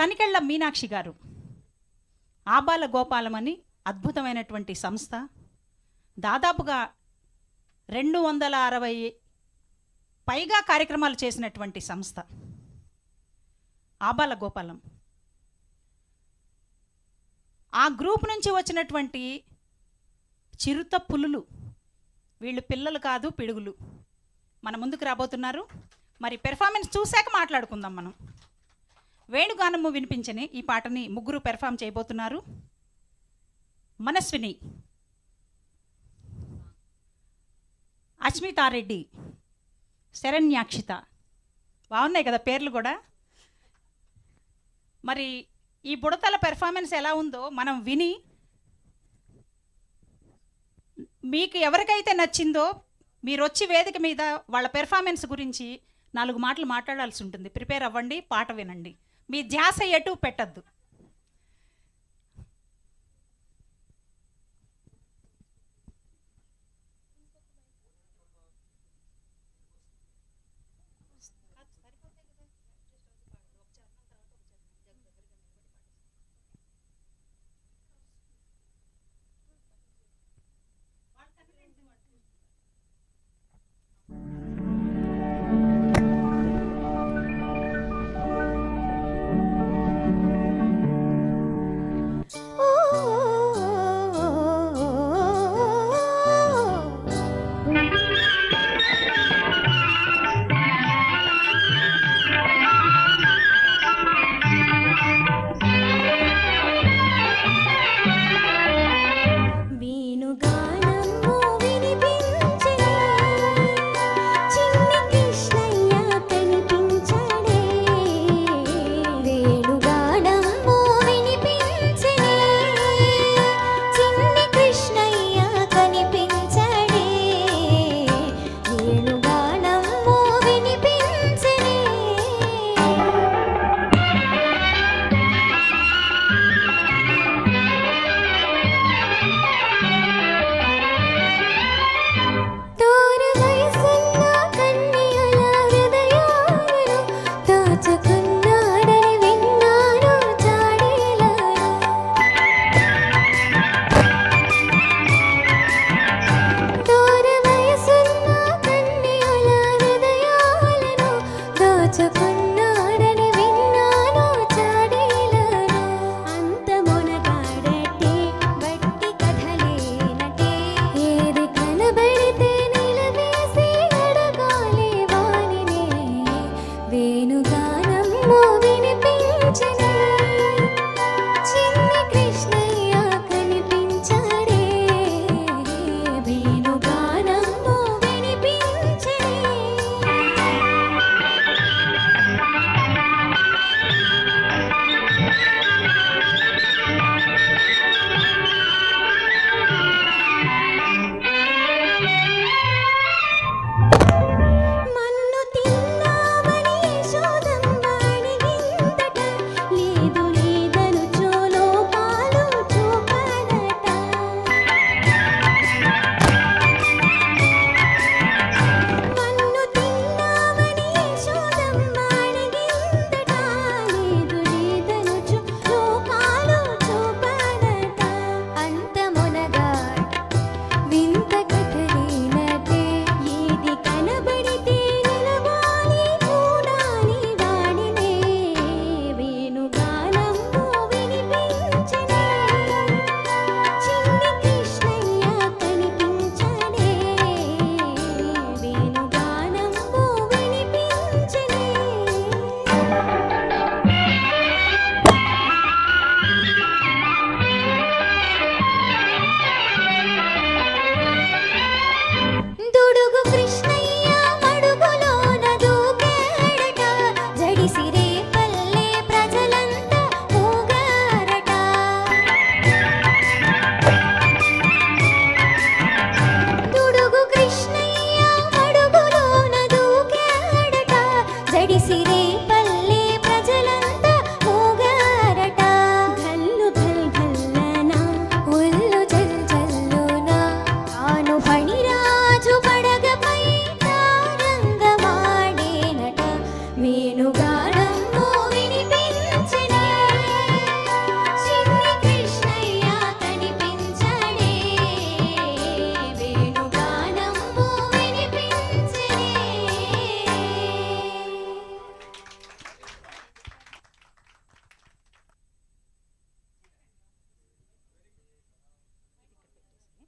తనికెళ్ళ మీనాక్షి గారు ఆబాల గోపాలం అని అద్భుతమైనటువంటి సంస్థ, దాదాపుగా 260 పైగా కార్యక్రమాలు చేసినటువంటి సంస్థ ఆబాల గోపాలం. ఆ గ్రూప్ నుంచి వచ్చినటువంటి చిరుత పులులు, వీళ్ళు పిల్లలు కాదు పిడుగులు, మన ముందుకు రాబోతున్నారు. మరి పెర్ఫార్మెన్స్ చూశాక మాట్లాడుకుందాం మనం. వేణుగానము వినిపించని ఈ పాటని ముగ్గురు పెర్ఫామ్ చేయబోతున్నారు. మనస్విని, అస్మితారెడ్డి, శరణ్యాక్షిత. బాగున్నాయి కదా పేర్లు కూడా. మరి ఈ బుడతల పెర్ఫార్మెన్స్ ఎలా ఉందో మనం విని, మీకు ఎవరికైతే నచ్చిందో మీరు వచ్చి వేదిక మీద వాళ్ళ పెర్ఫార్మెన్స్ గురించి 4 మాటలు మాట్లాడాల్సి ఉంటుంది. ప్రిపేర్ అవ్వండి, పాట వినండి, మీ ధ్యాస ఎటు పెట్టద్దు. సిరే